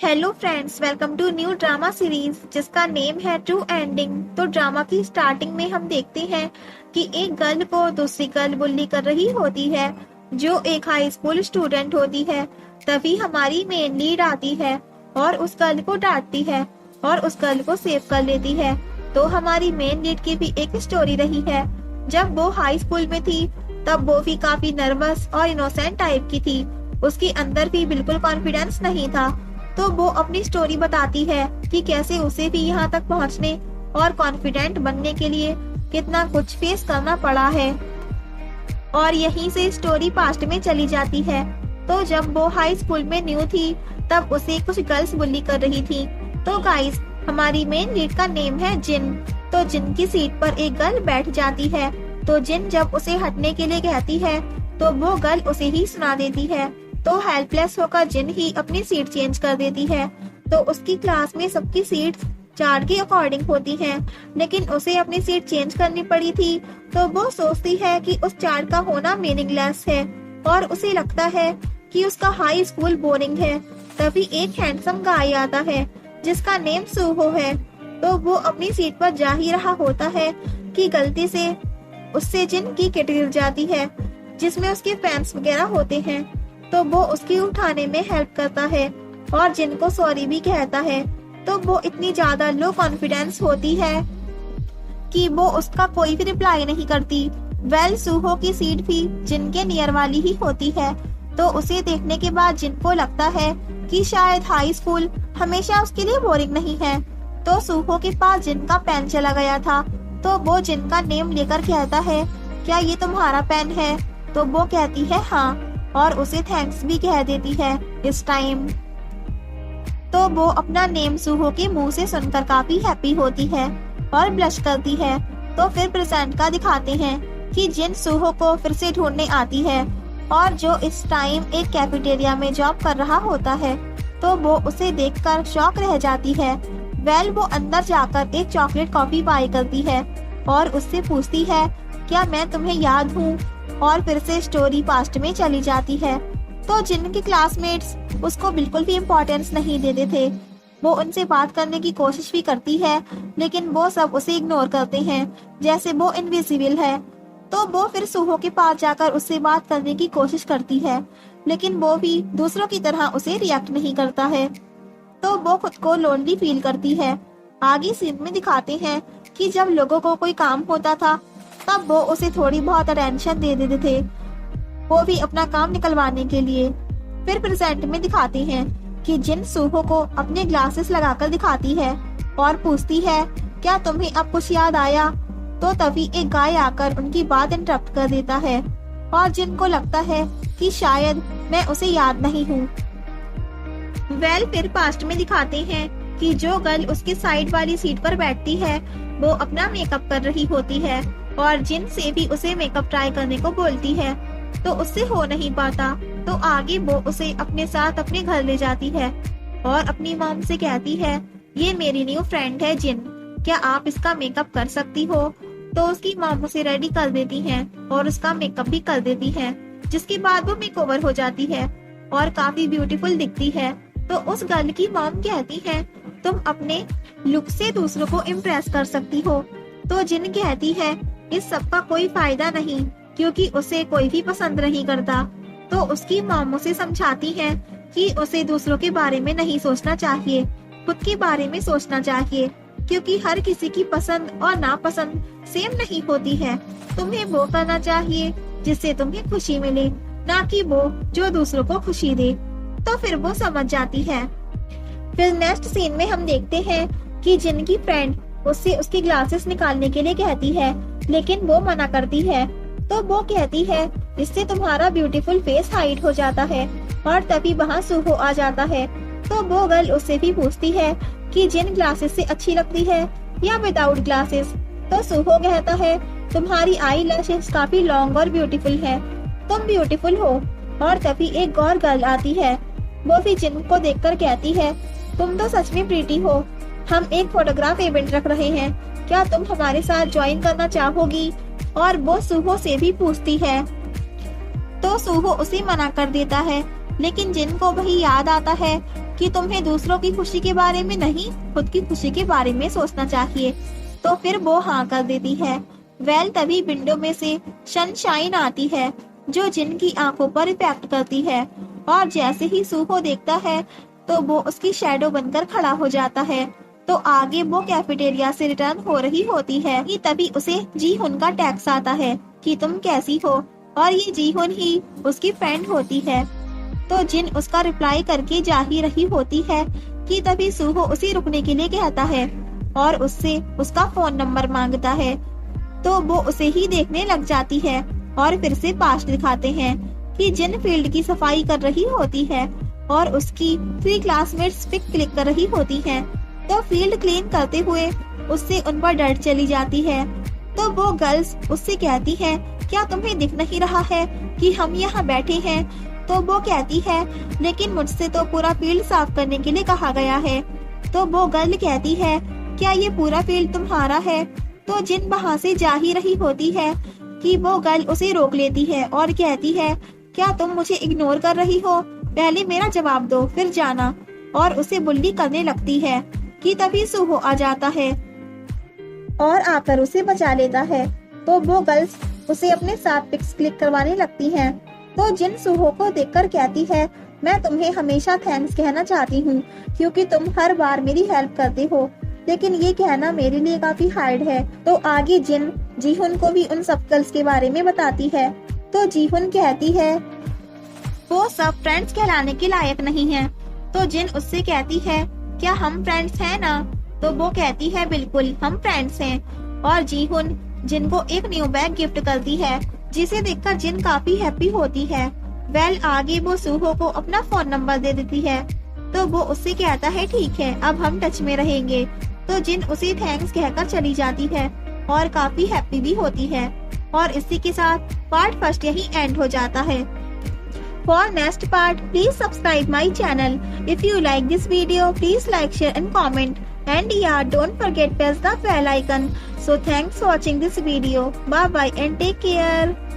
Hello friends, welcome to new drama series जिसका name है true ending. तो drama की स्टार्टिंग में हम देखते हैं कि एक गर्ल को दूसरी गर्ल बुल्ली कर रही होती है जो एक हाई स्कूल स्टूडेंट होती है। तभी हमारी मेन लीड आती है और उस गर्ल को डांटती है और उस गर्ल को सेव कर लेती है। तो हमारी मेन लीड की भी एक स्टोरी रही है। जब वो हाई स्कूल में थी तब वो भी काफी नर्वस और इनोसेंट टाइप की थी। उसके अंदर भी बिल्कुल कॉन्फिडेंस नहीं था। तो वो अपनी स्टोरी बताती है कि कैसे उसे भी यहाँ तक पहुँचने और कॉन्फिडेंट बनने के लिए कितना कुछ फेस करना पड़ा है। और यहीं से स्टोरी पास्ट में चली जाती है। तो जब वो हाई स्कूल में न्यू थी तब उसे कुछ गर्ल्स बुली कर रही थी। तो गाइस, हमारी मेन लीड का नेम है जिन। तो जिन की सीट पर एक गर्ल बैठ जाती है। तो जिन जब उसे हटने के लिए कहती है तो वो गर्ल उसे ही सुना देती है। तो हेल्पलेस होकर जिन ही अपनी सीट चेंज कर देती है। तो उसकी क्लास में सबकी सीट्स चार्ट के अकॉर्डिंग होती हैं, लेकिन उसे अपनी सीट चेंज करनी पड़ी थी। तो वो सोचती है कि उस चार्ट का होना मीनिंगलेस है और उसे लगता है कि उसका हाई स्कूल बोरिंग है। तभी एक हैंडसम गाय आता है जिसका नेम सूहो है। तो वो अपनी सीट पर जा ही रहा होता है कि गलती से उससे जिन की किट गिर जाती है जिसमें उसके फैंस वगैरह होते हैं। तो वो उसकी उठाने में हेल्प करता है और जिन को सॉरी भी कहता है। तो वो इतनी ज्यादा लो कॉन्फिडेंस होती है कि वो उसका कोई भी रिप्लाई नहीं करती। सूहो की सीट भी जिन के नियर वाली ही होती है। तो उसे देखने के बाद जिन को लगता है कि शायद हाई स्कूल हमेशा उसके लिए बोरिंग नहीं है। तो सूहो के पास जिन का पेन चला गया था। तो वो जिन का नेम लेकर कहता है, क्या ये तुम्हारा पेन है? तो वो कहती है हाँ, और उसे थैंक्स भी कह देती है इस टाइम। तो वो अपना नेम सूहो के मुंह से सुनकर काफी हैप्पी होती है और ब्लश करती है। तो फिर प्रेजेंट का दिखाते हैं कि जिन सूहो को फिर से ढूंढने आती है और जो इस टाइम एक कैफेटेरिया में जॉब कर रहा होता है। तो वो उसे देखकर शॉक रह जाती है। वो अंदर जाकर एक चॉकलेट कॉफी बाय करती है और उससे पूछती है, क्या मैं तुम्हें याद हूँ? और फिर से स्टोरी पास्ट में चली जाती है। तो जिन के क्लासमेट्स उसको बिल्कुल भी इम्पोर्टेंस नहीं देते थे। वो उनसे बात करने की कोशिश भी करती है, लेकिन वो सब उसे इग्नोर करते हैं जैसे वो इनविजिबल है। तो वो फिर सूहो के पास जाकर उससे बात करने की कोशिश करती है, लेकिन वो भी दूसरों की तरह उसे रिएक्ट नहीं करता है। तो वो खुद को लोनली फील करती है। आगे सीन में दिखाते हैं कि जब लोगों को कोई काम होता था तब वो उसे थोड़ी बहुत अटेंशन दे देते थे, वो भी अपना काम निकलवाने के लिए। फिर प्रेजेंट में दिखाते हैं कि जिन सूहो को अपने ग्लासेस लगाकर दिखाती है और पूछती है, क्या तुम्हें अब कुछ याद आया? तो तभी एक गाय आकर उनकी बात इंटरप्ट कर देता है और जिन को लगता है कि शायद मैं उसे याद नहीं हूँ। फिर पास्ट में दिखाते हैं कि जो गर्ल उसके साइड वाली सीट पर बैठती है वो अपना मेकअप कर रही होती है और जिन से भी उसे मेकअप ट्राई करने को बोलती है। तो उससे हो नहीं पाता। तो आगे वो उसे अपने साथ अपने घर ले जाती है और अपनी मॉम से कहती है, ये मेरी न्यू फ्रेंड है जिन, क्या आप इसका मेकअप कर सकती हो? तो उसकी मॉम उसे रेडी कर देती है और उसका मेकअप भी कर देती है, जिसके बाद वो मेकओवर हो जाती है और काफी ब्यूटीफुल दिखती है। तो उस गर्ल की मॉम कहती है, तुम अपने लुक से दूसरों को इम्प्रेस कर सकती हो। तो जिन कहती है, इस सब का कोई फायदा नहीं क्योंकि उसे कोई भी पसंद नहीं करता। तो उसकी मॉम उसे समझाती है कि उसे दूसरों के बारे में नहीं सोचना चाहिए, खुद के बारे में सोचना चाहिए, क्योंकि हर किसी की पसंद और नापसंद सेम नहीं होती है। तुम्हें वो करना चाहिए जिससे तुम्हें खुशी मिले, ना कि वो जो दूसरों को खुशी दे। तो फिर वो समझ जाती है। फिर नेक्स्ट सीन में हम देखते हैं कि जिन की फ्रेंड उससे उसके ग्लासेस निकालने के लिए कहती है, लेकिन वो मना करती है। तो वो कहती है, इससे तुम्हारा ब्यूटीफुल फेस हाइड हो जाता है। और तभी वहाँ सूहो आ जाता है। तो वो गर्ल उससे भी पूछती है कि जिन ग्लासेस से अच्छी लगती है या विदाउट ग्लासेस। तो सूहो कहता है, तुम्हारी आई लैशेस काफी लॉन्ग और ब्यूटीफुल है, तुम ब्यूटीफुल हो। और तभी एक और गर्ल आती है, वो भी जिन को देखकर कहती है, तुम तो सच में प्रीटी हो, हम एक फोटोग्राफ इवेंट रख रहे हैं, क्या तुम हमारे साथ ज्वाइन करना चाहोगी? और वो सूहो से भी पूछती है। तो सूहो उसे मना कर देता है, लेकिन जिन को वही याद आता है कि तुम्हें दूसरों की खुशी के बारे में नहीं, खुद की खुशी के बारे में सोचना चाहिए। तो फिर वो हाँ कर देती है। तभी विंडो में से सनशाइन आती है जो जिन की आंखों पर इफेक्ट करती है, और जैसे ही सूहो देखता है तो वो उसकी शैडो बनकर खड़ा हो जाता है। तो आगे वो कैफेटेरिया से रिटर्न हो रही होती है कि तभी उसे जीहुन का टैक्स आता है कि तुम कैसी हो, और ये जीहुन ही उसकी फ्रेंड होती है। तो जिन उसका रिप्लाई करके जा ही रही होती है कि तभी सूहो उसे रुकने के लिए कहता है और उससे उसका फोन नंबर मांगता है। तो वो उसे ही देखने लग जाती है और फिर से पास्ट दिखाते हैं कि जिन फील्ड की सफाई कर रही होती है और उसकी 3 क्लासमेट्स पिक क्लिक कर रही होती हैं। तो फील्ड क्लीन करते हुए उससे उन पर डर चली जाती है। तो वो गर्ल्स उससे कहती हैं, क्या तुम्हें दिख नहीं रहा है कि हम यहाँ बैठे हैं? तो वो कहती है, लेकिन मुझसे तो पूरा फील्ड साफ करने के लिए कहा गया है। तो वो गर्ल कहती है, क्या ये पूरा फील्ड तुम्हारा है? तो जिन वहाँ से जा ही रही होती है कि वो गर्ल उसे रोक लेती है और कहती है, क्या तुम मुझे इग्नोर कर रही हो? पहले मेरा जवाब दो फिर जाना। और उसे बुल्ली करने लगती है कि तभी सूहो आ जाता है और आकर उसे बचा लेता है। तो वो गर्ल्स उसे अपने साथ पिक्स क्लिक करवाने लगती हैं। तो जिन सूहो को देखकर कहती है, मैं तुम्हें हमेशा थैंक्स कहना चाहती हूँ क्योंकि तुम हर बार मेरी हेल्प करते हो, लेकिन ये कहना मेरे लिए काफी हार्ड है। तो आगे जिन जीहुन को भी उन सब गर्ल्स के बारे में बताती है। तो जीहुन कहती है, वो सब फ्रेंड्स कहलाने के लायक नहीं है। तो जिन उससे कहती है, क्या हम फ्रेंड्स हैं ना? तो वो कहती है, बिल्कुल हम फ्रेंड्स हैं। और जीहुन जिनको एक न्यू बैग गिफ्ट करती है जिसे देखकर जिन काफी हैप्पी होती है। आगे वो सूहो को अपना फोन नंबर दे देती है। तो वो उससे कहता है, ठीक है अब हम टच में रहेंगे। तो जिन उसे थैंक्स कहकर चली जाती है और काफी हैप्पी भी होती है। और इसी के साथ पार्ट फर्स्ट यही एंड हो जाता है। For next part, please subscribe my channel. If you like this video, please like, share and comment. And yeah, don't forget press the bell icon. So thanks for watching this video. Bye bye and take care.